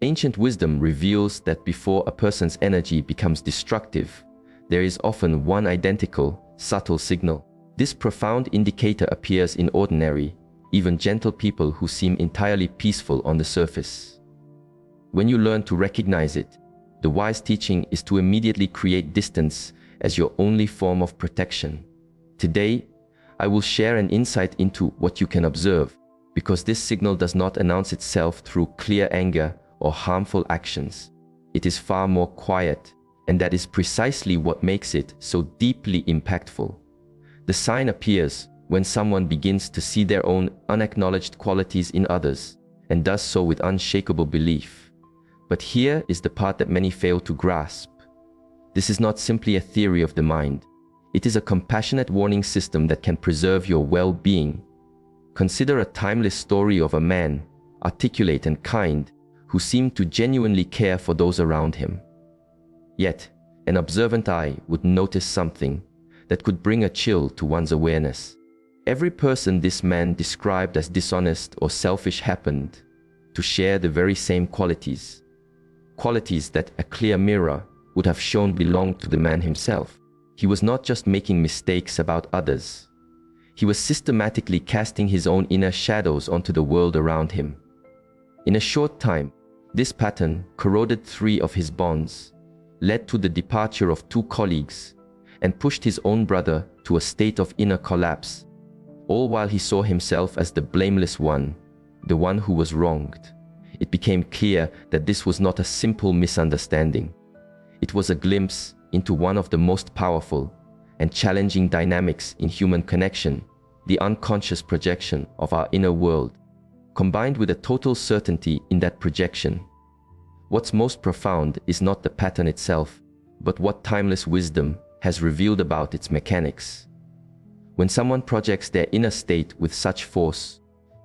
Ancient wisdom reveals that before a person's energy becomes destructive, there is often one identical, subtle signal. This profound indicator appears in ordinary, even gentle people who seem entirely peaceful on the surface. When you learn to recognize it, the wise teaching is to immediately create distance as your only form of protection. Today, I will share an insight into what you can observe, because this signal does not announce itself through clear anger or harmful actions. It is far more quiet, and that is precisely what makes it so deeply impactful. The sign appears when someone begins to see their own unacknowledged qualities in others, and does so with unshakable belief. But here is the part that many fail to grasp. This is not simply a theory of the mind. It is a compassionate warning system that can preserve your well-being. Consider a timeless story of a man, articulate and kind, who seemed to genuinely care for those around him. Yet, an observant eye would notice something that could bring a chill to one's awareness. Every person this man described as dishonest or selfish happened to share the very same qualities. Qualities that a clear mirror would have shown belonged to the man himself. He was not just making mistakes about others. He was systematically casting his own inner shadows onto the world around him. In a short time, this pattern corroded 3 of his bonds, led to the departure of 2 colleagues, and pushed his own brother to a state of inner collapse, all while he saw himself as the blameless one, the one who was wronged. It became clear that this was not a simple misunderstanding. It was a glimpse into one of the most powerful and challenging dynamics in human connection, the unconscious projection of our inner world, combined with a total certainty in that projection. What's most profound is not the pattern itself, but what timeless wisdom has revealed about its mechanics. When someone projects their inner state with such force,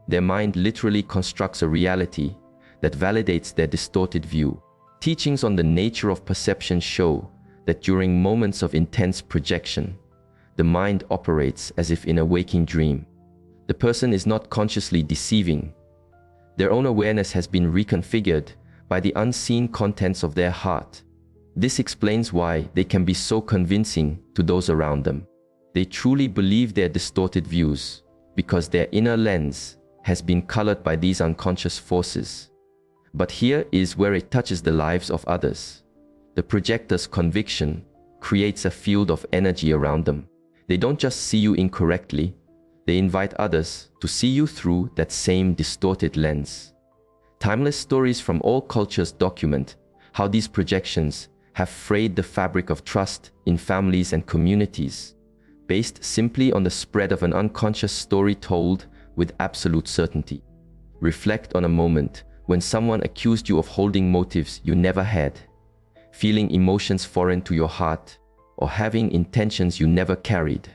their mind literally constructs a reality that validates their distorted view. Teachings on the nature of perception show that during moments of intense projection, the mind operates as if in a waking dream. The person is not consciously deceiving. Their own awareness has been reconfigured by the unseen contents of their heart. This explains why they can be so convincing to those around them. They truly believe their distorted views because their inner lens has been colored by these unconscious forces. But here is where it touches the lives of others. The projector's conviction creates a field of energy around them. They don't just see you incorrectly, they invite others to see you through that same distorted lens. Timeless stories from all cultures document how these projections have frayed the fabric of trust in families and communities, based simply on the spread of an unconscious story told with absolute certainty. Reflect on a moment when someone accused you of holding motives you never had, feeling emotions foreign to your heart, or having intentions you never carried.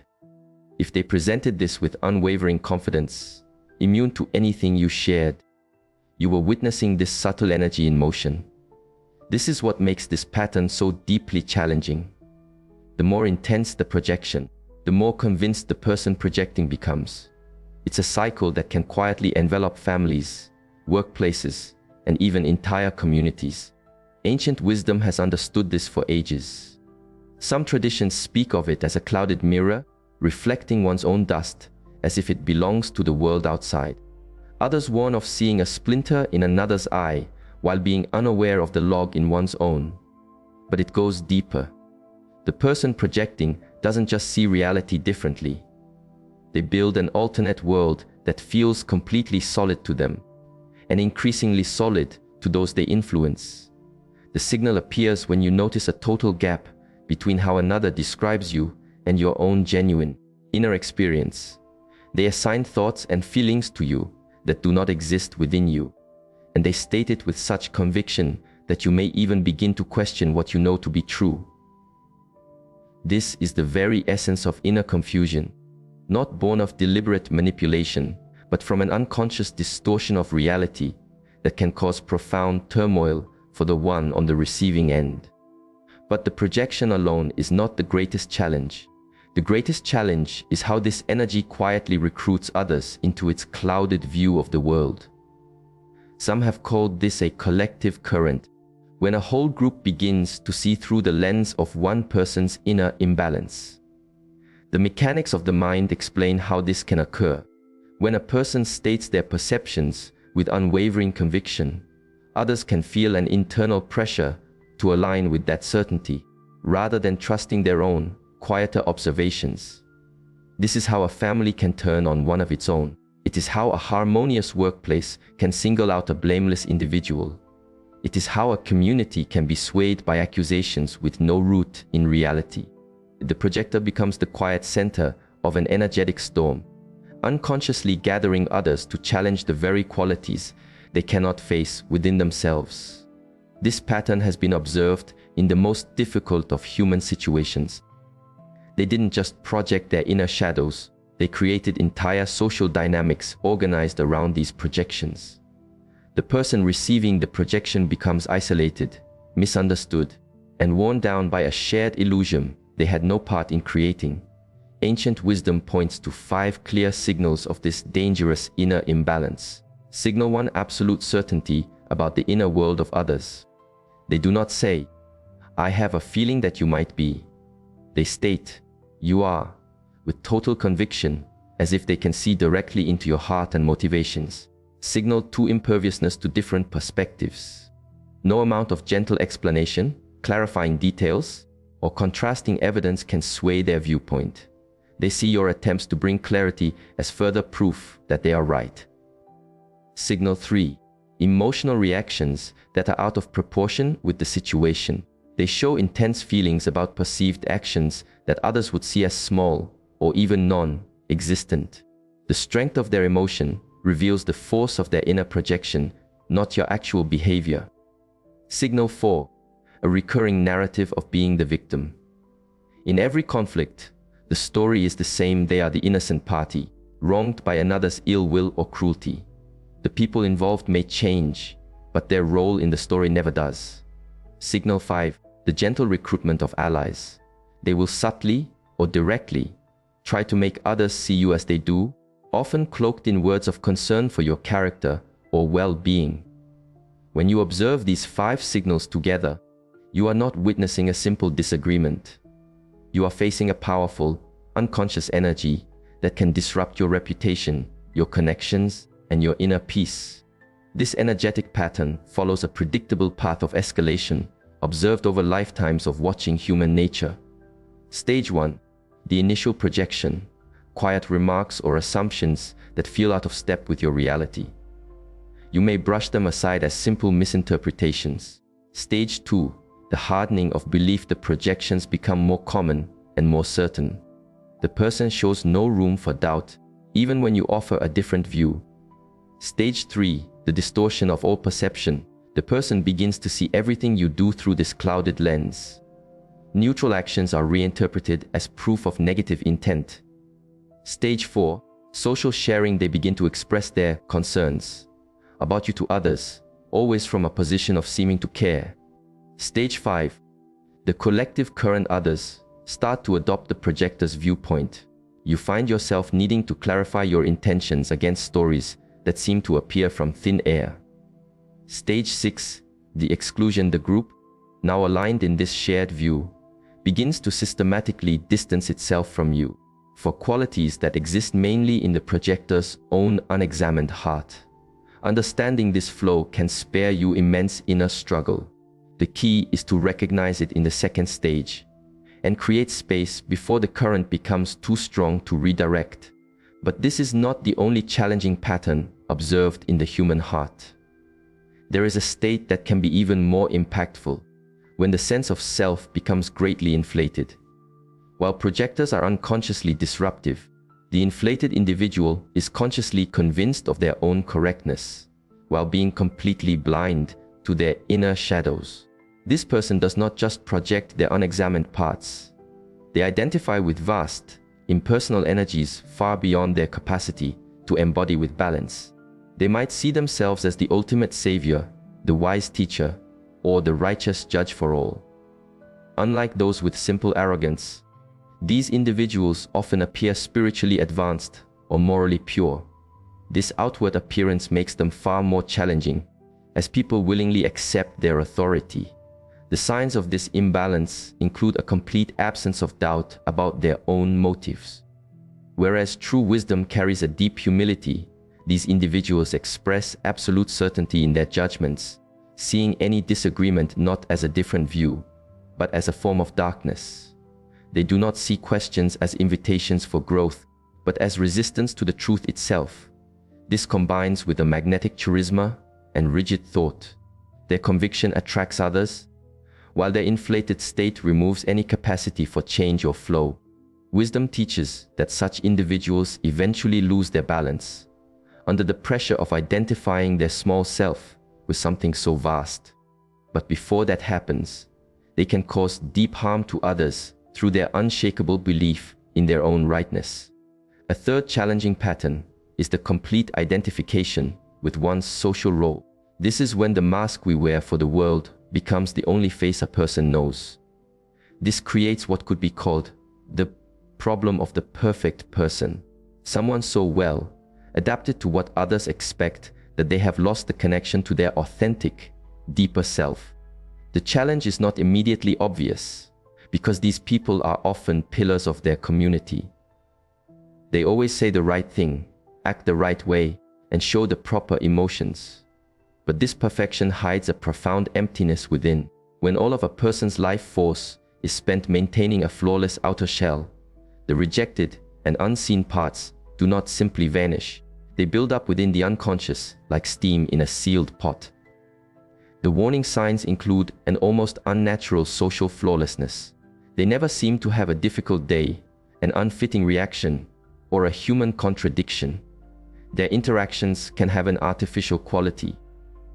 If they presented this with unwavering confidence, immune to anything you shared, you were witnessing this subtle energy in motion. This is what makes this pattern so deeply challenging. The more intense the projection, the more convinced the person projecting becomes. It's a cycle that can quietly envelop families, workplaces, and even entire communities. Ancient wisdom has understood this for ages. Some traditions speak of it as a clouded mirror, reflecting one's own dust as if it belongs to the world outside. Others warn of seeing a splinter in another's eye while being unaware of the log in one's own. But it goes deeper. The person projecting doesn't just see reality differently. They build an alternate world that feels completely solid to them, and increasingly solid to those they influence. The signal appears when you notice a total gap between how another describes you and your own genuine, inner experience. They assign thoughts and feelings to you that do not exist within you, and they state it with such conviction that you may even begin to question what you know to be true. This is the very essence of inner confusion, not born of deliberate manipulation, but from an unconscious distortion of reality that can cause profound turmoil for the one on the receiving end. But the projection alone is not the greatest challenge. The greatest challenge is how this energy quietly recruits others into its clouded view of the world. Some have called this a collective current, when a whole group begins to see through the lens of one person's inner imbalance. The mechanics of the mind explain how this can occur. When a person states their perceptions with unwavering conviction, others can feel an internal pressure to align with that certainty, rather than trusting their own, quieter observations. This is how a family can turn on one of its own. It is how a harmonious workplace can single out a blameless individual. It is how a community can be swayed by accusations with no root in reality. The projector becomes the quiet center of an energetic storm, unconsciously gathering others to challenge the very qualities they cannot face within themselves. This pattern has been observed in the most difficult of human situations. They didn't just project their inner shadows, they created entire social dynamics organized around these projections. The person receiving the projection becomes isolated, misunderstood, and worn down by a shared illusion they had no part in creating. Ancient wisdom points to 5 clear signals of this dangerous inner imbalance. Signal 1: absolute certainty about the inner world of others. They do not say, "I have a feeling that you might be." They state, "You are," with total conviction, as if they can see directly into your heart and motivations. Signal 2: imperviousness to different perspectives. No amount of gentle explanation, clarifying details, or contrasting evidence can sway their viewpoint. They see your attempts to bring clarity as further proof that they are right. Signal 3: emotional reactions that are out of proportion with the situation. They show intense feelings about perceived actions that others would see as small or even non-existent. The strength of their emotion reveals the force of their inner projection, not your actual behavior. Signal 4: a recurring narrative of being the victim. In every conflict, the story is the same: they are the innocent party, wronged by another's ill will or cruelty. The people involved may change, but their role in the story never does. Signal 5: the gentle recruitment of allies. They will subtly or directly try to make others see you as they do, often cloaked in words of concern for your character or well-being. When you observe these 5 signals together, you are not witnessing a simple disagreement. You are facing a powerful, unconscious energy that can disrupt your reputation, your connections, and your inner peace. This energetic pattern follows a predictable path of escalation observed over lifetimes of watching human nature. Stage 1: the initial projection. Quiet remarks or assumptions that feel out of step with your reality. You may brush them aside as simple misinterpretations. Stage 2: the hardening of belief. The projections become more common and more certain. The person shows no room for doubt, even when you offer a different view. Stage 3: the distortion of all perception. The person begins to see everything you do through this clouded lens. Neutral actions are reinterpreted as proof of negative intent. Stage 4: social sharing. They begin to express their concerns about you to others, always from a position of seeming to care. Stage 5: the collective current. Others start to adopt the projector's viewpoint. You find yourself needing to clarify your intentions against stories that seem to appear from thin air. Stage 6: the exclusion. The group, now aligned in this shared view, begins to systematically distance itself from you for qualities that exist mainly in the projector's own unexamined heart. Understanding this flow can spare you immense inner struggle. The key is to recognize it in the second stage and create space before the current becomes too strong to redirect. But this is not the only challenging pattern observed in the human heart. There is a state that can be even more impactful, when the sense of self becomes greatly inflated. While projectors are unconsciously disruptive, the inflated individual is consciously convinced of their own correctness, while being completely blind to their inner shadows. This person does not just project their unexamined parts. They identify with vast, impersonal energies far beyond their capacity to embody with balance. They might see themselves as the ultimate savior, the wise teacher, or the righteous judge for all. Unlike those with simple arrogance, these individuals often appear spiritually advanced or morally pure. This outward appearance makes them far more challenging as people willingly accept their authority. The signs of this imbalance include a complete absence of doubt about their own motives. Whereas true wisdom carries a deep humility, these individuals express absolute certainty in their judgments, seeing any disagreement not as a different view, but as a form of darkness. They do not see questions as invitations for growth, but as resistance to the truth itself. This combines with a magnetic charisma and rigid thought. Their conviction attracts others, while their inflated state removes any capacity for change or flow. Wisdom teaches that such individuals eventually lose their balance under the pressure of identifying their small self with something so vast. But before that happens, they can cause deep harm to others through their unshakable belief in their own rightness. A third challenging pattern is the complete identification with one's social role. This is when the mask we wear for the world becomes the only face a person knows. This creates what could be called the problem of the perfect person. Someone so well adapted to what others expect that they have lost the connection to their authentic, deeper self. The challenge is not immediately obvious because these people are often pillars of their community. They always say the right thing, act the right way, and show the proper emotions. But this perfection hides a profound emptiness within. When all of a person's life force is spent maintaining a flawless outer shell, the rejected and unseen parts do not simply vanish. They build up within the unconscious like steam in a sealed pot. The warning signs include an almost unnatural social flawlessness. They never seem to have a difficult day, an unfitting reaction, or a human contradiction. Their interactions can have an artificial quality.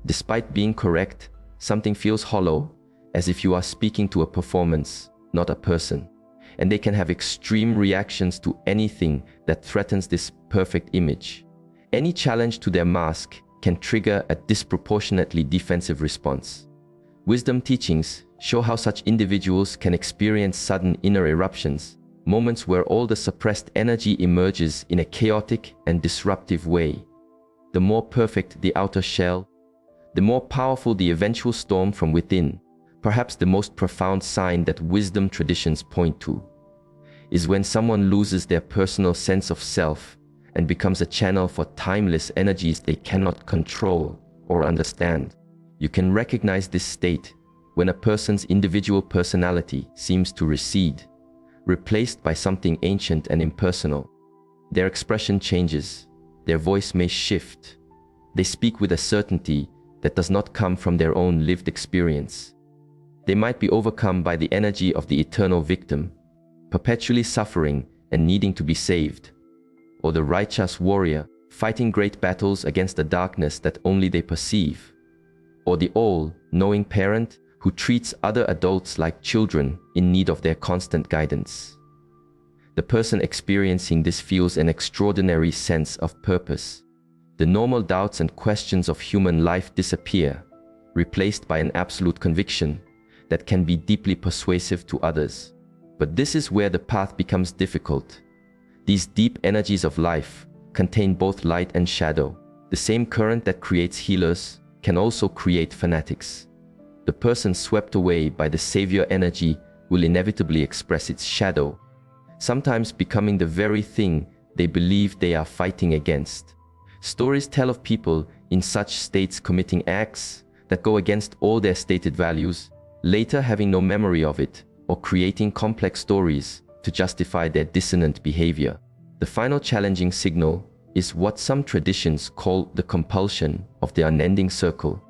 Despite being correct, something feels hollow, as if you are speaking to a performance, not a person. And they can have extreme reactions to anything that threatens this perfect image. Any challenge to their mask can trigger a disproportionately defensive response. Wisdom teachings show how such individuals can experience sudden inner eruptions, moments where all the suppressed energy emerges in a chaotic and disruptive way. The more perfect the outer shell, the more powerful the eventual storm from within. Perhaps the most profound sign that wisdom traditions point to is when someone loses their personal sense of self and becomes a channel for timeless energies they cannot control or understand. You can recognize this state when a person's individual personality seems to recede, replaced by something ancient and impersonal. Their expression changes, their voice may shift. They speak with a certainty that does not come from their own lived experience. They might be overcome by the energy of the eternal victim, perpetually suffering and needing to be saved, or the righteous warrior fighting great battles against the darkness that only they perceive, or the all-knowing parent who treats other adults like children in need of their constant guidance. The person experiencing this feels an extraordinary sense of purpose. The normal doubts and questions of human life disappear, replaced by an absolute conviction that can be deeply persuasive to others. But this is where the path becomes difficult. These deep energies of life contain both light and shadow. The same current that creates healers can also create fanatics. The person swept away by the savior energy will inevitably express its shadow, sometimes becoming the very thing they believe they are fighting against. Stories tell of people in such states committing acts that go against all their stated values, later having no memory of it, or creating complex stories to justify their dissonant behavior. The final challenging signal is what some traditions call the compulsion of the unending circle.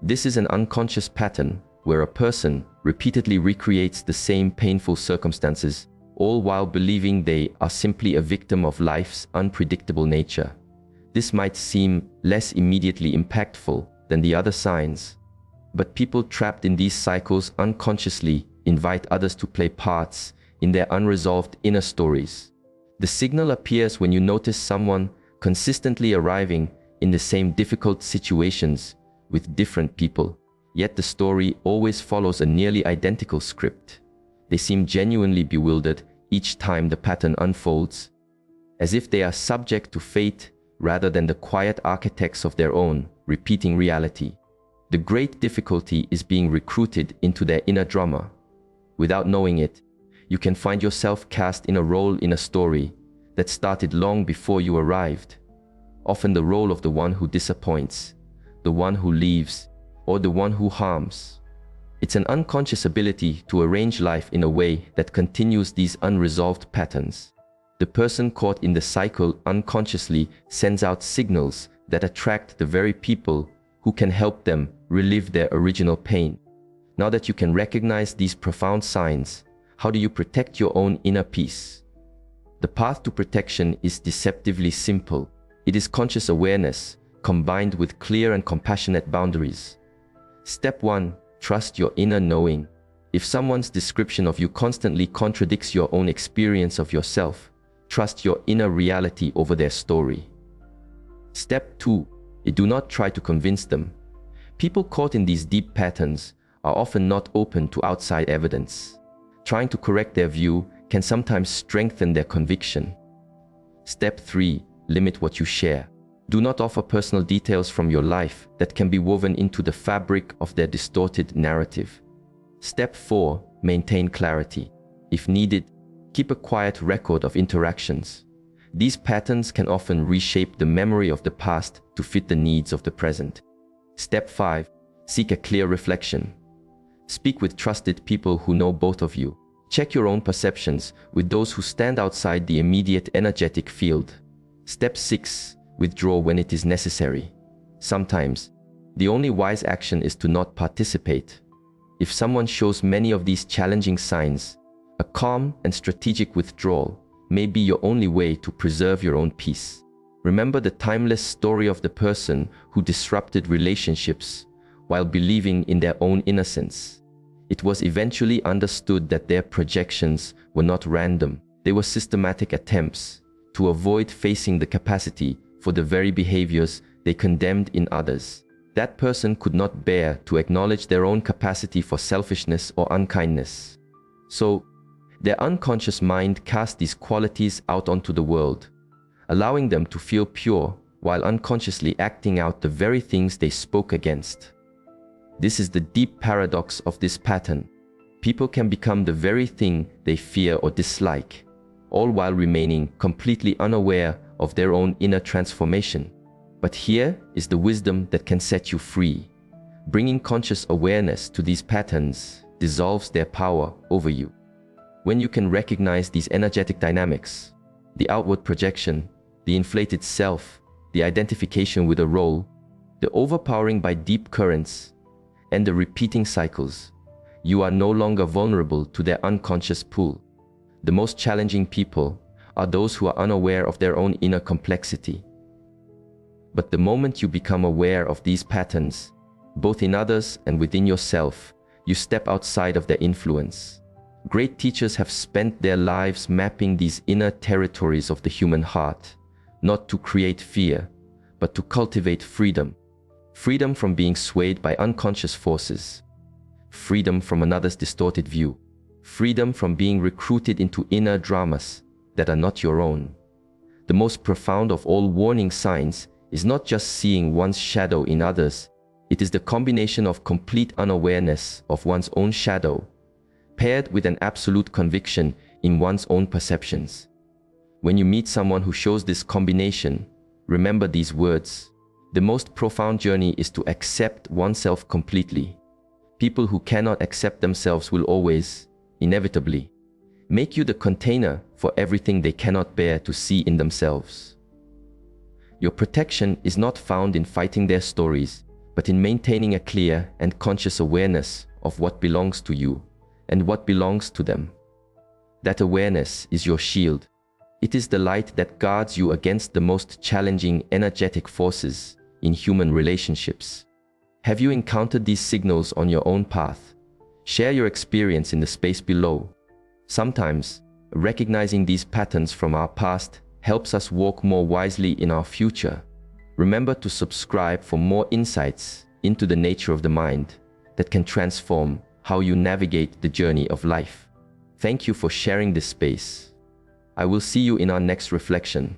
This is an unconscious pattern where a person repeatedly recreates the same painful circumstances, all while believing they are simply a victim of life's unpredictable nature. This might seem less immediately impactful than the other signs, but people trapped in these cycles unconsciously invite others to play parts in their unresolved inner stories. The signal appears when you notice someone consistently arriving in the same difficult situations with different people, yet the story always follows a nearly identical script. They seem genuinely bewildered each time the pattern unfolds, as if they are subject to fate rather than the quiet architects of their own repeating reality. The great difficulty is being recruited into their inner drama. Without knowing it, you can find yourself cast in a role in a story that started long before you arrived. Often the role of the one who disappoints, the one who leaves, or the one who harms. It's an unconscious ability to arrange life in a way that continues these unresolved patterns. The person caught in the cycle unconsciously sends out signals that attract the very people who can help them relive their original pain. Now that you can recognize these profound signs, how do you protect your own inner peace? The path to protection is deceptively simple. It is conscious awareness combined with clear and compassionate boundaries. Step 1. Trust your inner knowing. If someone's description of you constantly contradicts your own experience of yourself, trust your inner reality over their story. Step 2. Do not try to convince them. People caught in these deep patterns are often not open to outside evidence. Trying to correct their view can sometimes strengthen their conviction. Step 3. Limit what you share. Do not offer personal details from your life that can be woven into the fabric of their distorted narrative. Step 4. Maintain clarity. If needed, keep a quiet record of interactions. These patterns can often reshape the memory of the past to fit the needs of the present. Step 5. Seek a clear reflection. Speak with trusted people who know both of you. Check your own perceptions with those who stand outside the immediate energetic field. Step 6. Withdraw when it is necessary. Sometimes, the only wise action is to not participate. If someone shows many of these challenging signs, a calm and strategic withdrawal may be your only way to preserve your own peace. Remember the timeless story of the person who disrupted relationships while believing in their own innocence. It was eventually understood that their projections were not random. They were systematic attempts to avoid facing the capacity for the very behaviors they condemned in others. That person could not bear to acknowledge their own capacity for selfishness or unkindness. So, their unconscious mind cast these qualities out onto the world, allowing them to feel pure while unconsciously acting out the very things they spoke against. This is the deep paradox of this pattern. People can become the very thing they fear or dislike, all while remaining completely unaware of their own inner transformation. But here is the wisdom that can set you free. Bringing conscious awareness to these patterns dissolves their power over you. When you can recognize these energetic dynamics, the outward projection, the inflated self, the identification with a role, the overpowering by deep currents, and the repeating cycles, you are no longer vulnerable to their unconscious pull. The most challenging people are those who are unaware of their own inner complexity. But the moment you become aware of these patterns, both in others and within yourself, you step outside of their influence. Great teachers have spent their lives mapping these inner territories of the human heart, not to create fear, but to cultivate freedom. Freedom from being swayed by unconscious forces. Freedom from another's distorted view. Freedom from being recruited into inner dramas that are not your own. The most profound of all warning signs is not just seeing one's shadow in others, it is the combination of complete unawareness of one's own shadow, paired with an absolute conviction in one's own perceptions. When you meet someone who shows this combination, remember these words. The most profound journey is to accept oneself completely. People who cannot accept themselves will always, inevitably, make you the container for everything they cannot bear to see in themselves. Your protection is not found in fighting their stories, but in maintaining a clear and conscious awareness of what belongs to you and what belongs to them. That awareness is your shield. It is the light that guards you against the most challenging energetic forces in human relationships. Have you encountered these signals on your own path? Share your experience in the space below. Sometimes, recognizing these patterns from our past helps us walk more wisely in our future. Remember to subscribe for more insights into the nature of the mind that can transform how you navigate the journey of life. Thank you for sharing this space. I will see you in our next reflection.